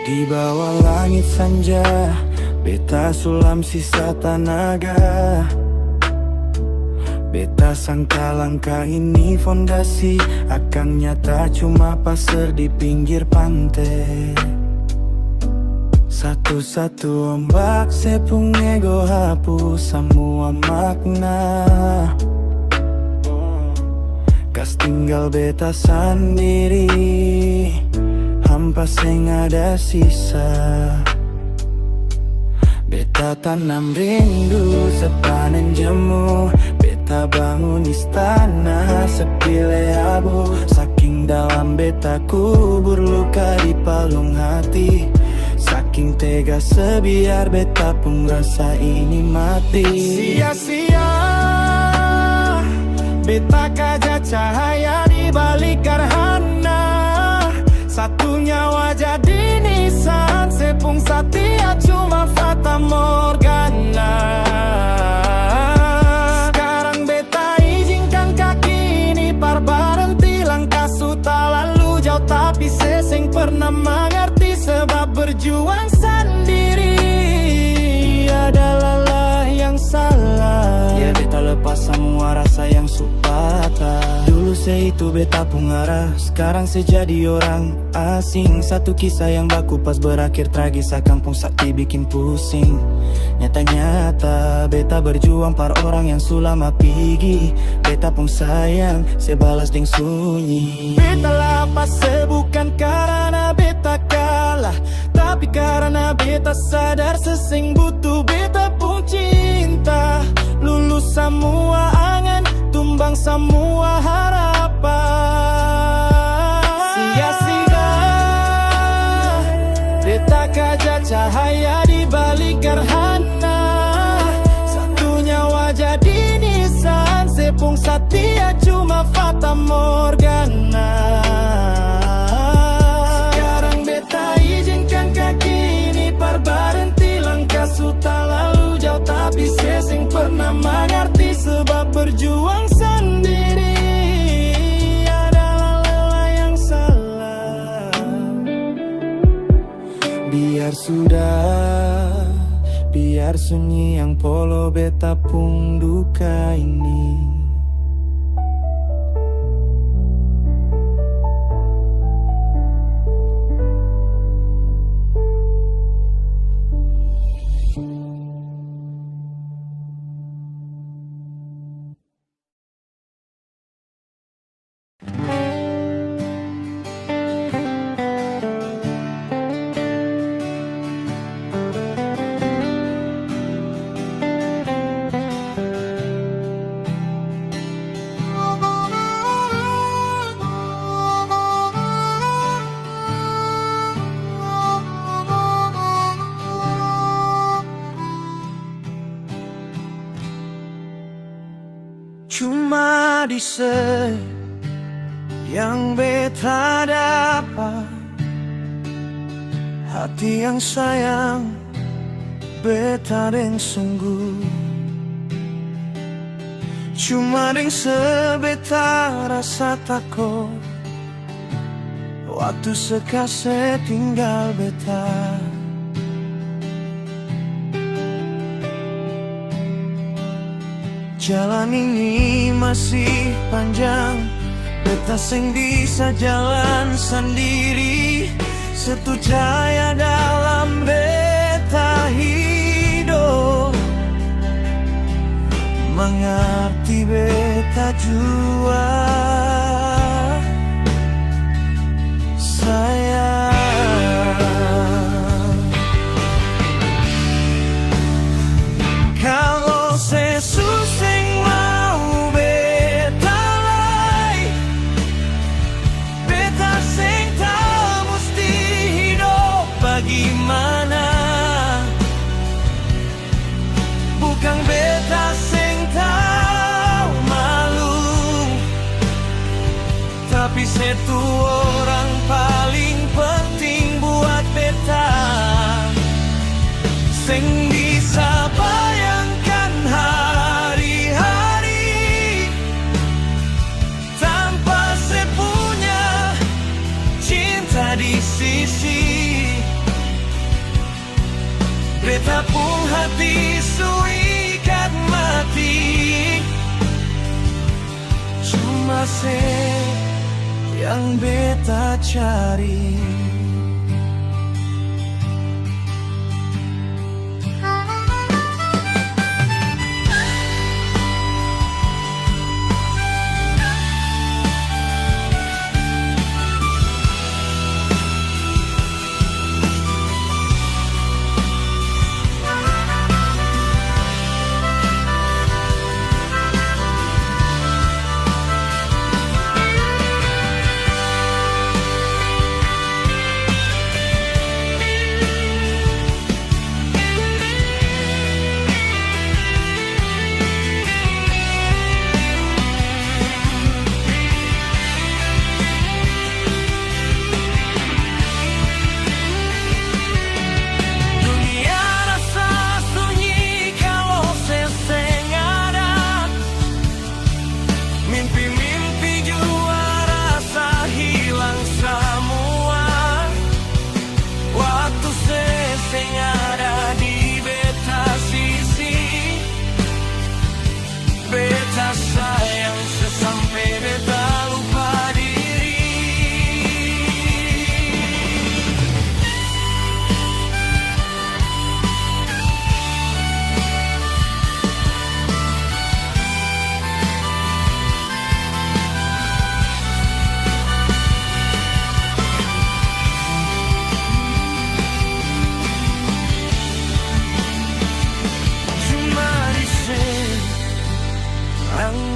Di bawah langit senja, beta sulam sisa tenaga. Beta sangka langkah ini fondasi akan nyata cuma pasir di pinggir pantai. Satu-satu ombak sepung ego hapus semua makna. Kas tinggal beta sendiri, hampa sing ada sisa. Beta tanam rindu sepanen jemu, beta bangun istana sepile abu. Saking dalam beta kubur luka di palung hati, saking tega sebiar beta pun rasa ini mati. Sia-sia beta kaja cahaya di balik gerhana. Satunya wajah di nisan, sepung setia cuma fata morgana. Sekarang beta izinkan kaki ini berhenti langkah suta lalu jauh, tapi seseng pernah mengerti sebab berjuang sendiri adalah yang salah. Ya beta lepas semua rasa yang supata. Dulu saya itu beta pengarah, sekarang saya jadi orang asing. Satu kisah yang baku pas berakhir tragis, kampung sakti bikin pusing. Nyata-nyata beta berjuang par orang yang sulama pigi. Beta pun sayang, saya balas ding sunyi. Beta lapas bukan karena beta kalah, tapi karena beta sadar sesing butuh beta pun cinta. Lulus semua angan, tumbang semua harapan. Sia-sia beta kaja cahaya di balik gerhana. Satunya wajah di nisan, sepung setia cuma fata morgana. Sekarang beta izinkan kaki ini berhenti langkah suta lalu jauh, tapi sesing pernah mengerti sebab berjuang sendiri adalah lelah yang salah. Biar sudah, biar sunyi yang polo beta pun duka ini. Cuma di yang beta dapat, hati yang sayang beta deng sungguh. Cuma deng sebeta rasa takut, waktu sekase tinggal beta. Jalan ini masih panjang, beta sing bisa jalan sendiri. Satu jaya dalam beta hidup, mengerti beta jua sayang. Kalau sesuseng mau beta lai, beta seng tak mesti hidup bagaimana. Bukan beta seng tahu malu, tapi satu orang paling penting buat beta, seng bisa bayangkan hari-hari tanpa sepunya cinta di sisi. Beta pun hati suikat mati, cuma se yang beta cari.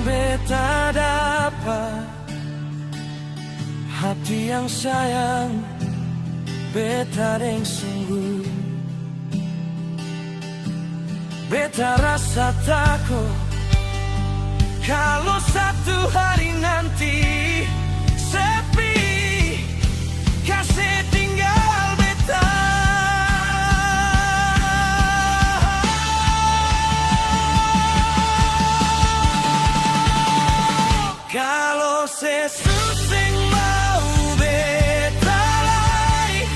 Beta dapat hati yang sayang, beta yang sungguh. Beta rasa takut kalau satu hari nanti sepi, kasih tinggal beta. Kalau sesusing mau beta lari,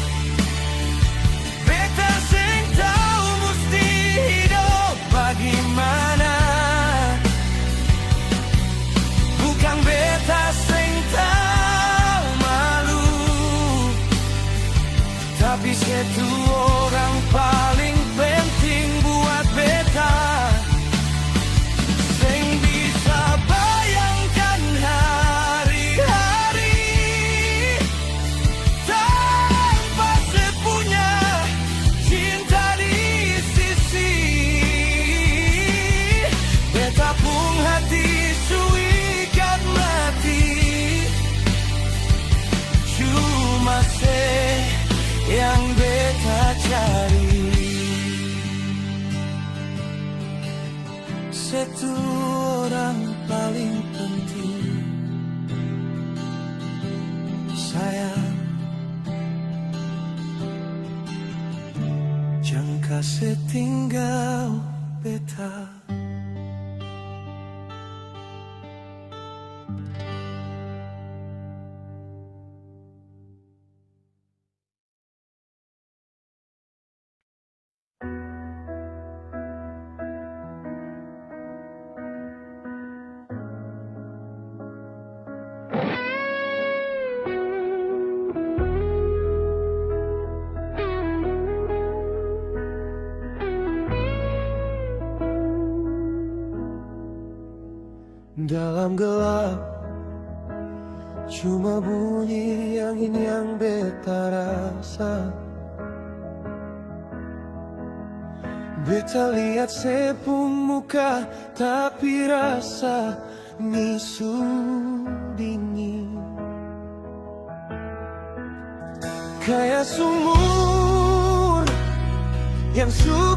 beta sing tahu mesti hidup bagaimana. Bukan beta sing tahu malu, tapi satu orang paling penting buat beta. Yang beta cari satu orang paling penting, sayang. Jangan kasih tinggal beta. Dalam gelap cuma bunyi angin yang beta rasa. Beta lihat sepung muka tapi rasa misu dingin, kayak sumur yang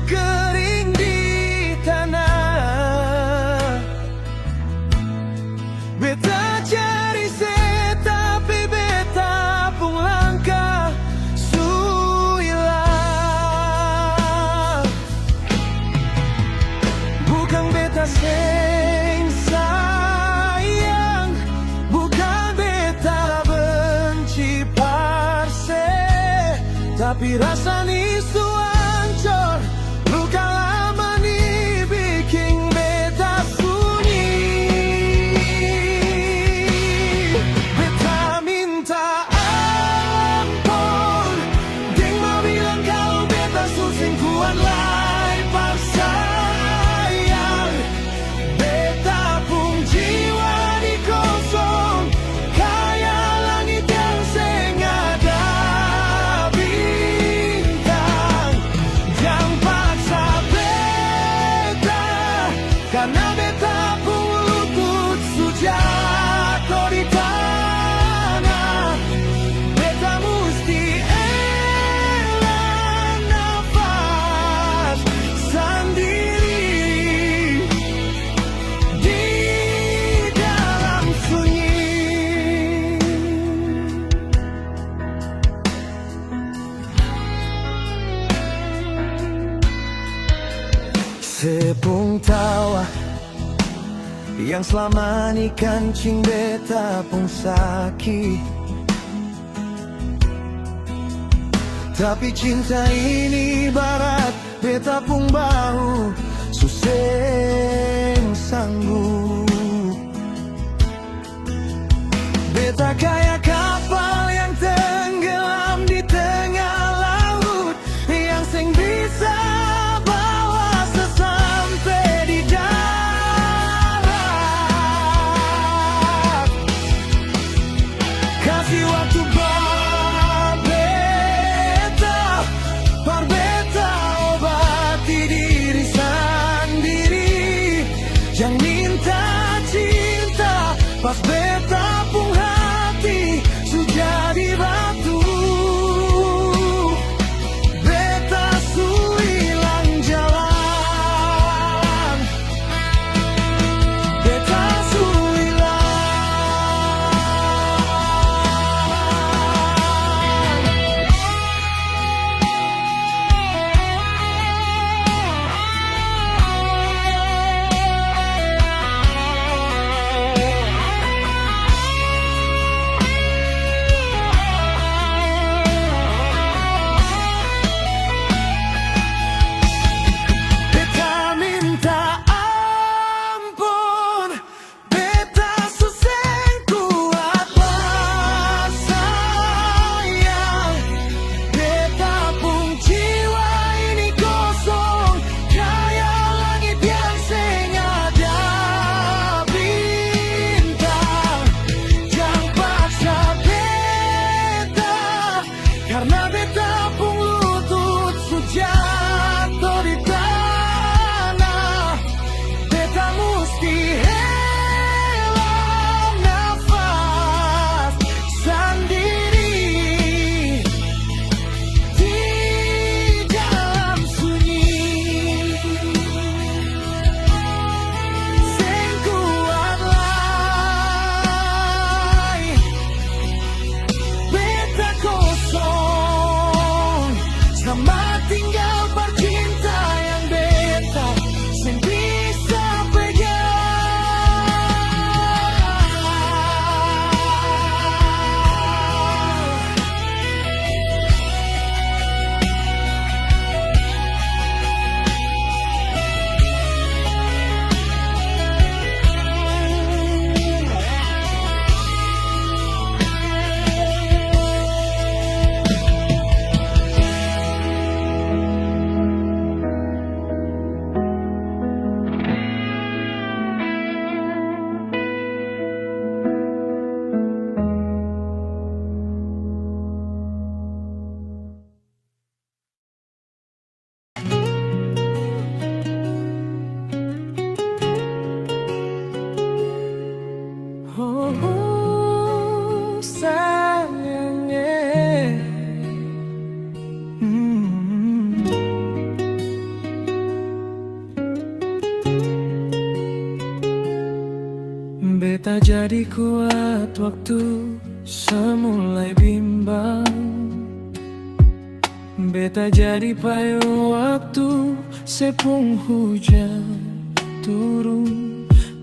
kering di tanah. Beta cari se tapi beta pun langkah suilah. Bukan beta sing sayang, bukan beta benci parse, tapi rasa ni su ancor Sepung tawa yang selama ni kancing beta pun sakit, tapi cinta ini barat beta pun bau suseng sanggup. Beta kayak kapal yang tenggelam di tengah laut, yang seng bisa bawa sesampai di darat. Kasih waktu barbeta obati diri sendiri. Jangan minta cinta pas beta pun hati sudah di batu. Beta suilang jalan, beta suilang. Karena beta pun lutut jatuh di tanah, beta mesti helang nafas sendiri di dalam sunyi. Seng kuat lai, beta kosong. Selamat tinggal bercinta yang beta seng bisa sayangnya. Beta jadi kuat waktu semulai bimbang. Beta jadi payung waktu sepung hujan turun.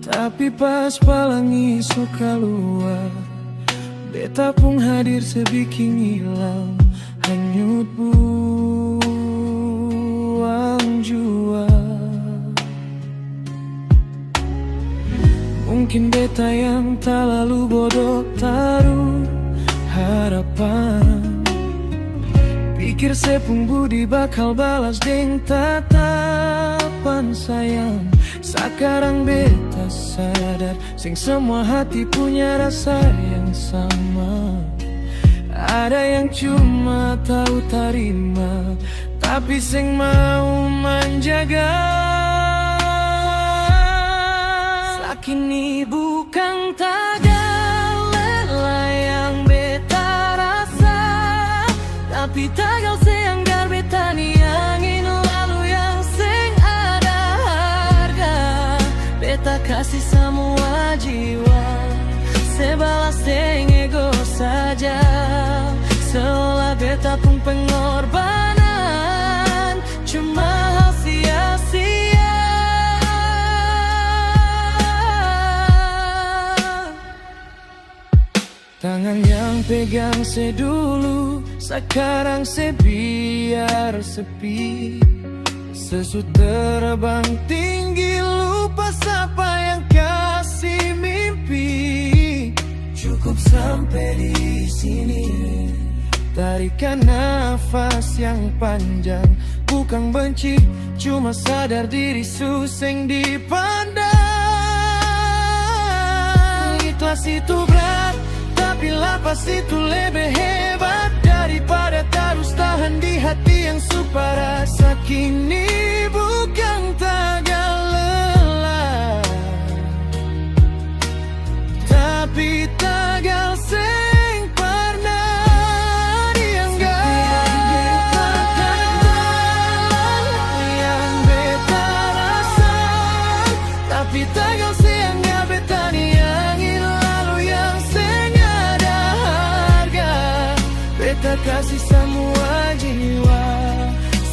Tapi pas palangi suka luar, beta pun hadir sebikin hilang, hanyut buang jua. Mungkin beta yang terlalu bodoh taruh harapan, pikir sepung budi bakal balas deng tatapan sayang. Sekarang beta sadar, sing semua hati punya rasa yang sama. Ada yang cuma tahu terima, tapi sing mau menjaga. Kini bukan tagal lelah yang beta rasa, tapi tagal seanggar beta ni angin lalu yang sing ada harga. Beta kasih semua jiwa, sebalas sing ego saja. Seolah beta pun pengorbanan, cuma hal sia-sia. pegang se dulu, sekarang se biar sepi. Sesu terbang tinggi, lupa siapa yang kasih mimpi. Cukup sampai di sini. Tarikan nafas yang panjang, bukan benci, cuma sadar diri suseng dipandang. Ikhlas itu berat, tapi lapas itu lebih hebat daripada terus tahan di hati yang super rasa kini. Bukan tagal lelah, tapi tagal seng pernah dianggap. Yang beta rasa, tapi tagal seng nggak beta niangin. Lalu yang seng ada harga, beta kasih semua jiwa,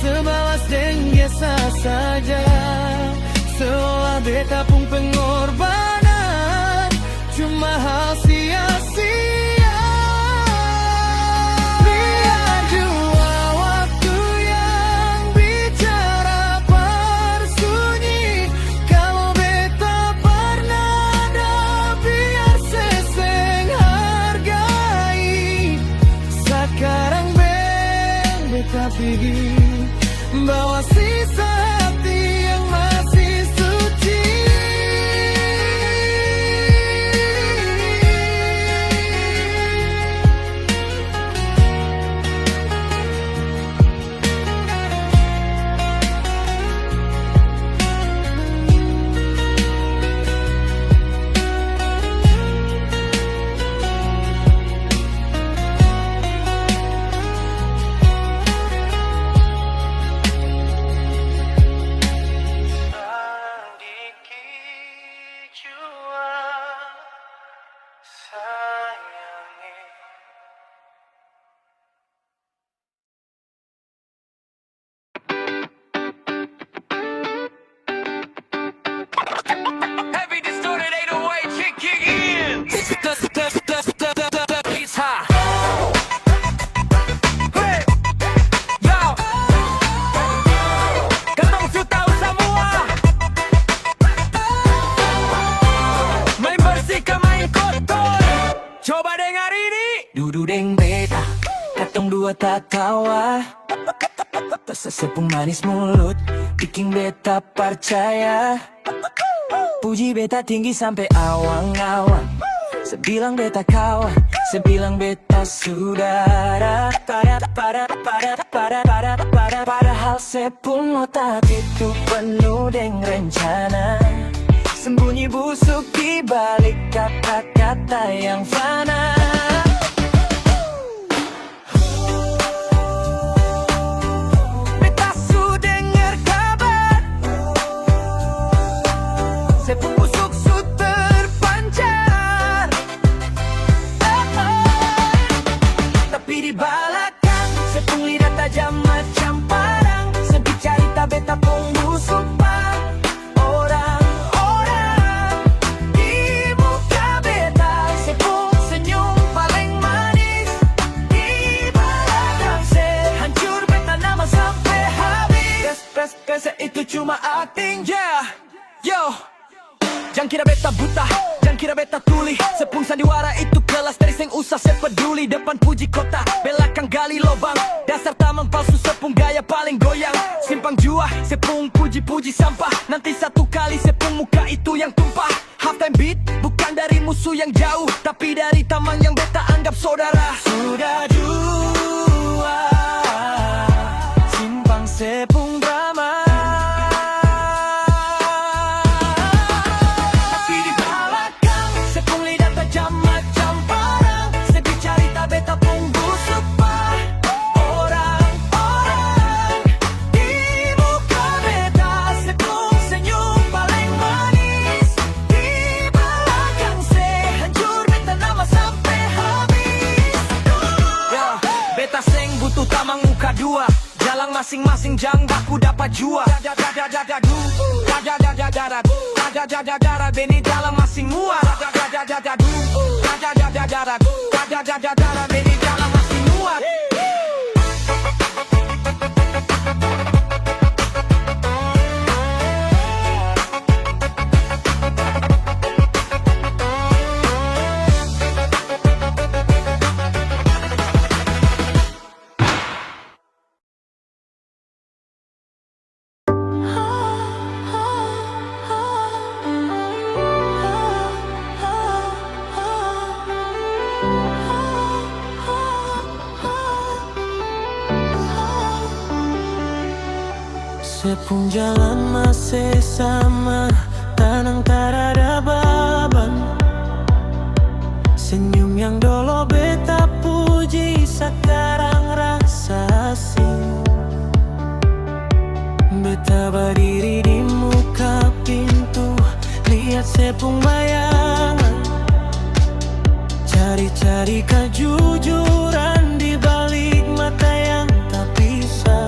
sebalas dan biasa saja. Seolah beta pun pengorbanan, cuma hal sia-sia. Biar jua waktu yang bicara bersunyi. Kalau beta pernah ada, biar seseng hargai. Sekarang beta pergi, bawa sisa hati yang masih suci. Heavy distorted 808 kick in. It's high. Hey, yo. Katong tahu semua. Main bersih ke main kotor. Coba dengar ini. Dudu deng beta, katong dua tak tawa. Tersesepung manis mulut, bikin beta percaya. Puji beta tinggi sampai awang-awang. Sebilang beta kawan, sebilang beta saudara. Padahal sepung otak itu penuh deng rencana. Sembunyi busuk di balik kata-kata yang fana. Beta su dengar kabar, sepung busuk su terpancar. Tapi di belakang, sepung lidah tajam macam parang. Sedih cerita beta pun busuk pak. Orang-orang di muka beta, sepung senyum paling manis. Di belakang se hancur beta nama sampai habis. Pes itu cuma acting, yeah. Yo, jangan kira beta buta, jangan kira beta tuli. Sepung sandiwara itu kelas dari seng usah sepeduli. Depan puji kota, belakang gali lobang. Dasar tamang palsu sepung gaya paling goyang. Simpang jua, sepung puji-puji sampah. Nanti satu kali sepung muka itu yang tumpah. Halftime beat, bukan dari musuh yang jauh, tapi dari tamang yang beta anggap saudara. Sudah dua, simpang sepung drama. Jalan masing-masing jang baku dapat jua. Beni dalam masing mua. Darah di dalam masih muat. Sepung jalan masih sama, tenang tak ada beban. Senyum yang dulu beta puji, sekarang rasa asing. Beta berdiri di muka pintu, lihat sepung bayangan, cari-cari kejujuran di balik mata yang tak bisa.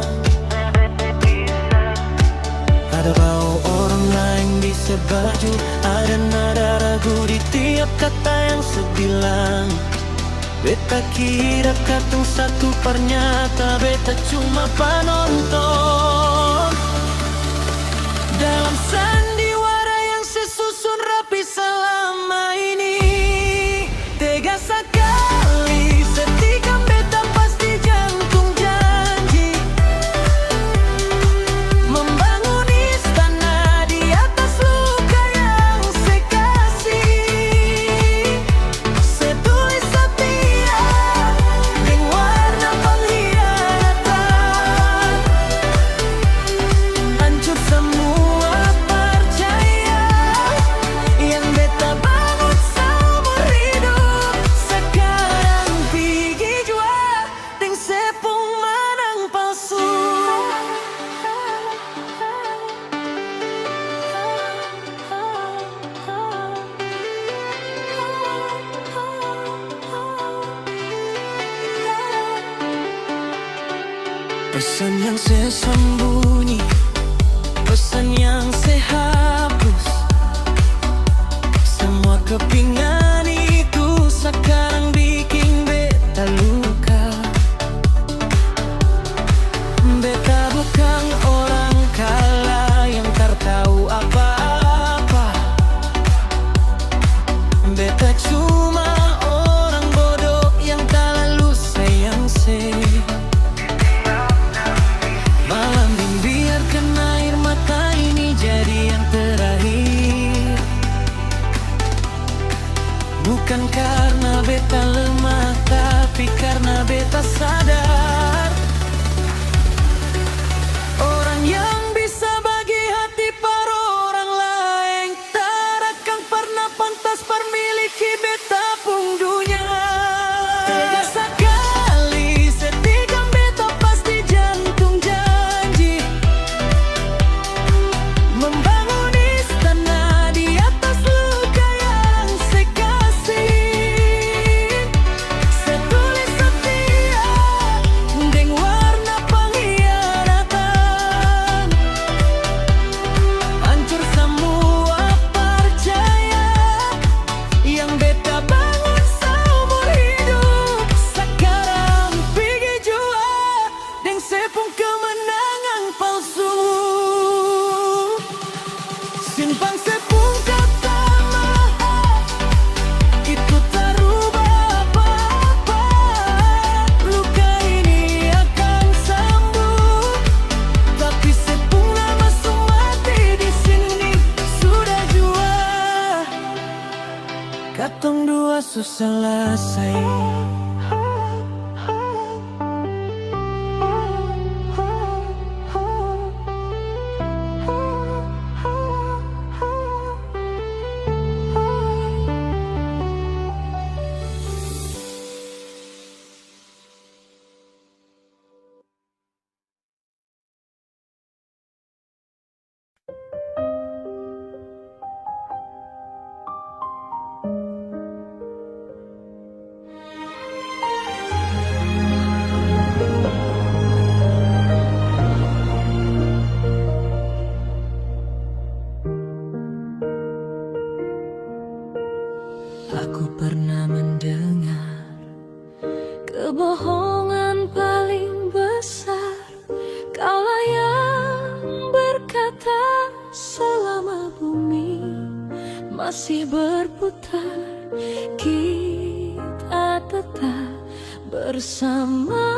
Ada bau orang lain di sebaju, ada nada ragu di tiap kata yang sebilang. Beta kira katong satu ternyata beta cuma penonton dalam sandiwara yang sesusun rapi selama ini. Tega sekali setikam beta pasti jantung janji membangun istana di atas luka yang sekasih. Setulis setia dengan warna pengkhianatan, hancur semua percaya yang beta bangun seumur hidup. Sekarang pergi jua deng sepung manang palsu. Pesan yang saya sembunyi, pesan yang saya hapus, semua kepingan itu sekarang bikin beta luka. Beta bukan orang kala yang tak tahu apa-apa. Beta cuma orang bodoh yang tak lalu sayang saya. Malam ini biarkan air mata ini jadi yang terakhir. Bukan karena beta lemah, tapi karena beta sadar orang yang bisa bagi hati para orang lain tak akan pernah pantas permiliki beta pung dunia. Tega sekali setikam beta pasti jantung janji membangun istana di atas luka yang sekasih. Setulis setia dengan warna pengkhianatan, hancur semua percaya yang beta bangun seumur hidup. Sekarang pergi jua deng sepung kemenangan palsu. Simpan sepung kata maaf, itu tak rubah apa-apa. Luka ini akan sembuh, tapi sepung lama mati di sini sudah jua. Katong dua susah selesai. masih berputar, kita tetap bersamanya.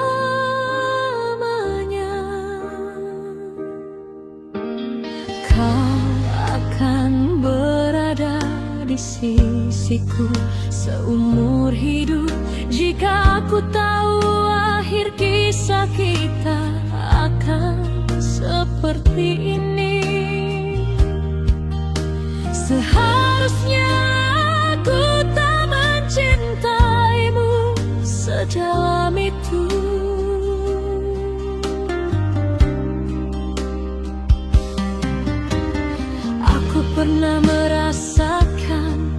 Kau akan berada di sisiku seumur hidup, jika aku tahu akhir kisah kita akan seperti ini. Seharusnya aku tak mencintaimu sedalam itu. Aku pernah merasakan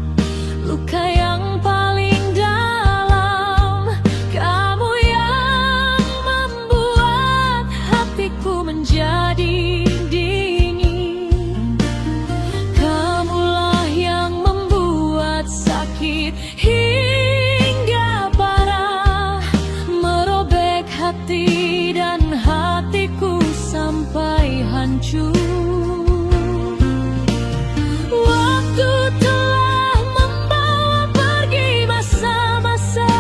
luka yang paling dalam. Kamu yang membuat hatiku menjadi dingin. Kamulah yang membuat sakit hingga parah, merobek hati dan hatiku sampai hancur. Waktu telah membawa pergi masa-masa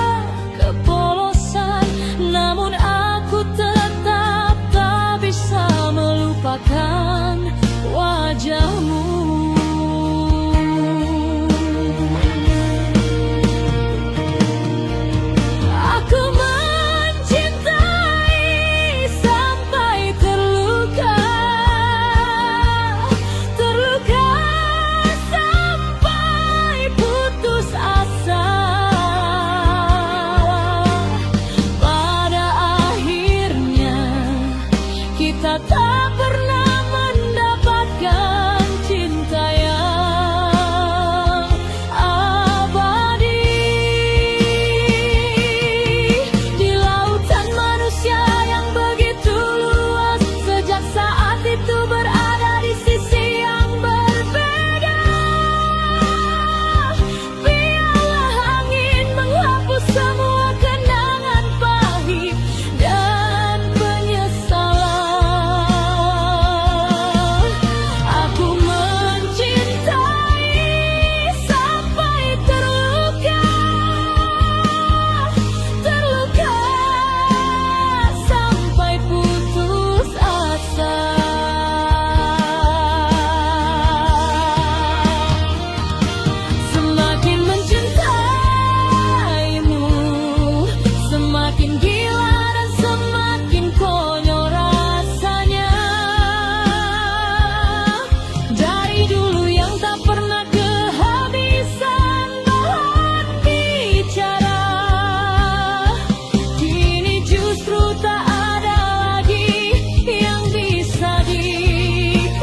kepolosan, namun aku tetap tak bisa melupakan wajahmu. Aku mencintai sampai terluka, terluka sampai putus asa. Pada akhirnya kita tak pernah mendapatkan cinta yang abadi. Di lautan manusia yang begitu luas, sejak saat itu berada di sisi yang berbeda. Biarlah angin menghapus semua kenangan pahit dan penyesalan. Aku mencintai sampai terluka, terluka sampai putus asa. Semakin mencintaimu, semakin gila dan semakin konyol rasanya. Dari dulu yang tak pernah kehabisan bahan bicara, kini justru tak ada lagi yang bisa dikatakan.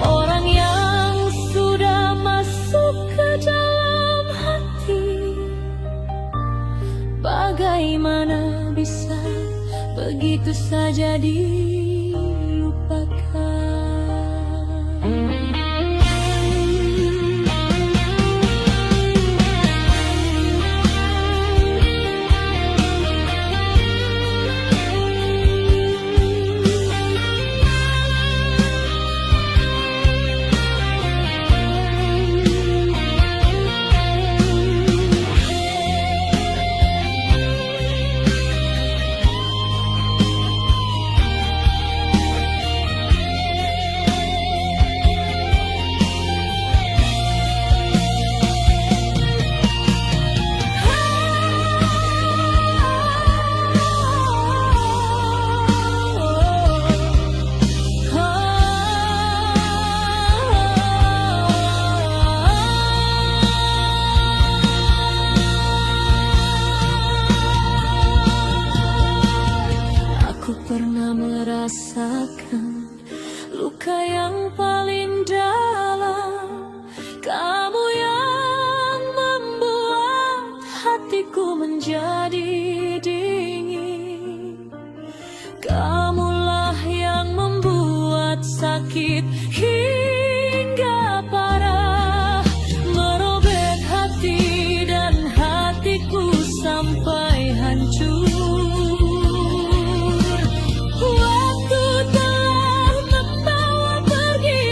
Orang yang sudah masuk ke dalam hati, bagaimana bisa begitu saja Aku pernah merasakan luka yang paling dalam. Kamu yang membuat hatiku menjadi dingin. Kamulah yang membuat sakit hingga parah, merobek hati dan hatiku sampai hancur. Waktu telah membawa pergi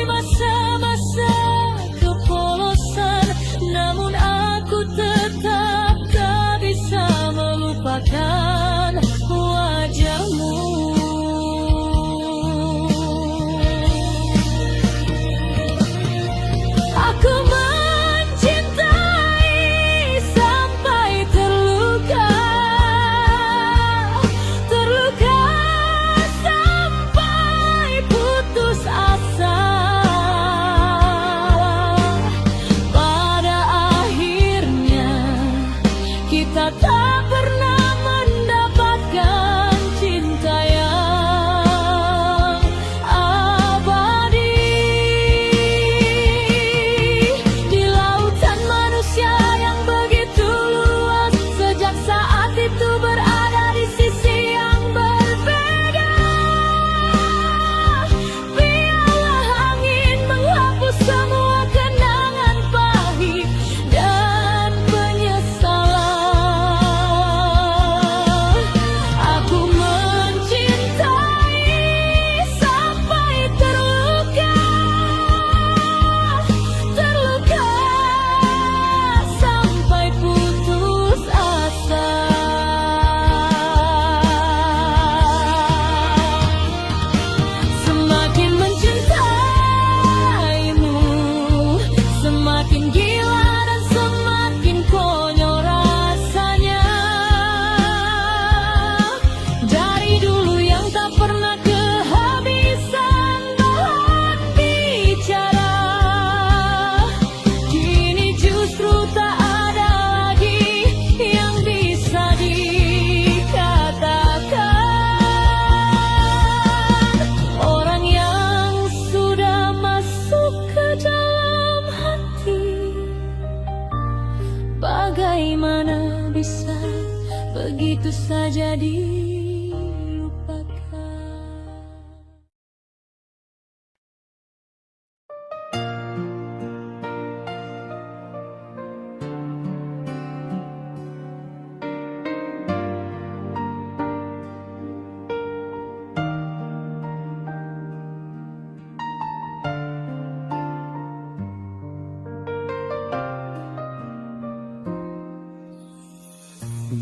saja dilupakan.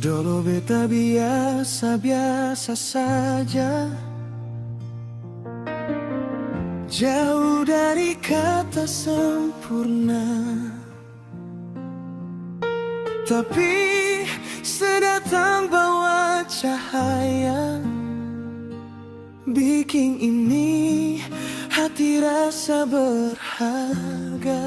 Dulu beta biasa-biasa saja, jauh dari kata sempurna. Tapi sedatang bawa cahaya, bikin ini hati rasa berharga.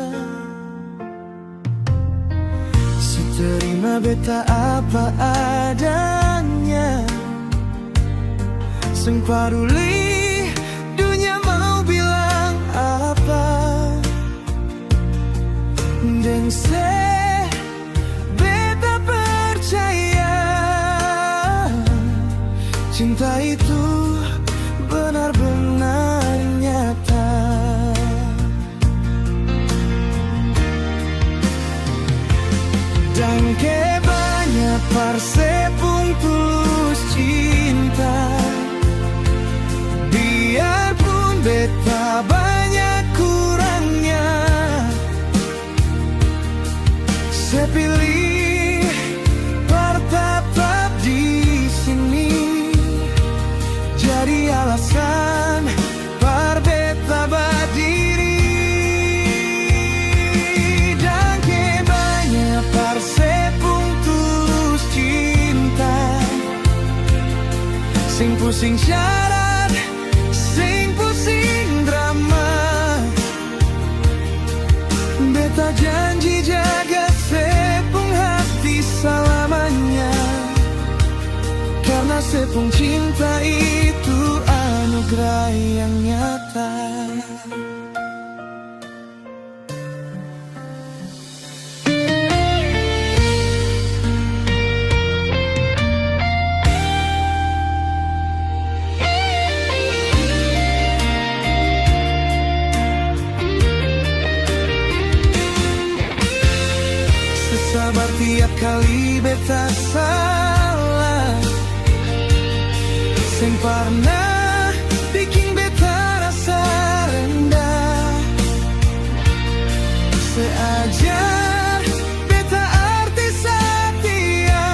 Terima beta apa adanya, seng paduli dunia mau bilang apa. Dan beta percaya cinta itu benar-benar nyata. Dan ke banyak parsepung tulus cinta, biarpun beta banyak kurangnya. Saya pilih bertetap di sini, jadi alasan par beta berdiri. Sepung tulus cinta, sing pusing syarat, sing pusing drama. Beta janji jaga sepung hati selamanya, karena sepung cinta itu anugerah yang nyata. Sabar tiap kali beta salah, sing pernah bikin beta rasa rendah. Seajar beta arti setia,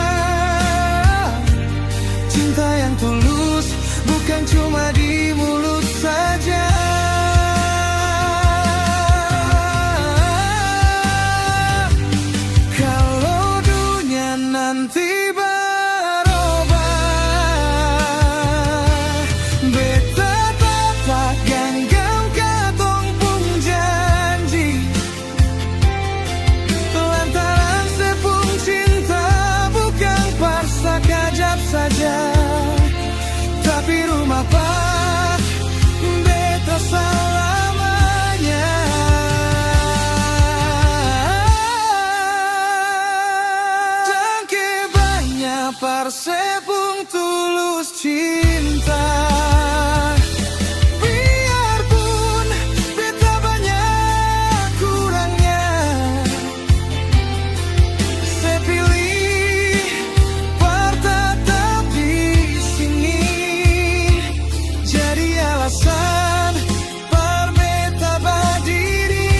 cinta yang tulus bukan cuma di mulut saja. Nanti berubah, beta tetap genggam katong pun janji. Lantaran sepung cinta bukan parsa kajap saja, tapi rumah pak beta selamanya. Parsepung tulus cinta, biarpun beta banyak kurangnya. Saya pilih bertetap di sini, jadi alasan par beta berdiri.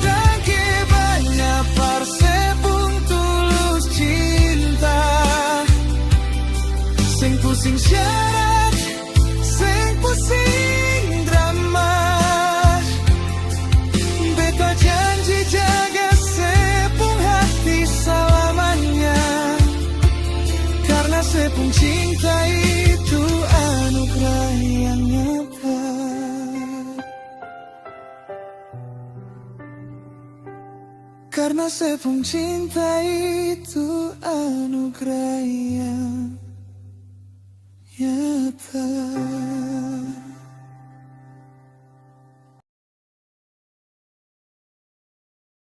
Dan kebanyak parsepung sing pusing syarat, sing pusing drama. Beta janji jaga sepung hati selamanya, karena sepung cinta itu anugerah yang nyata. Karena sepung cinta itu anugerah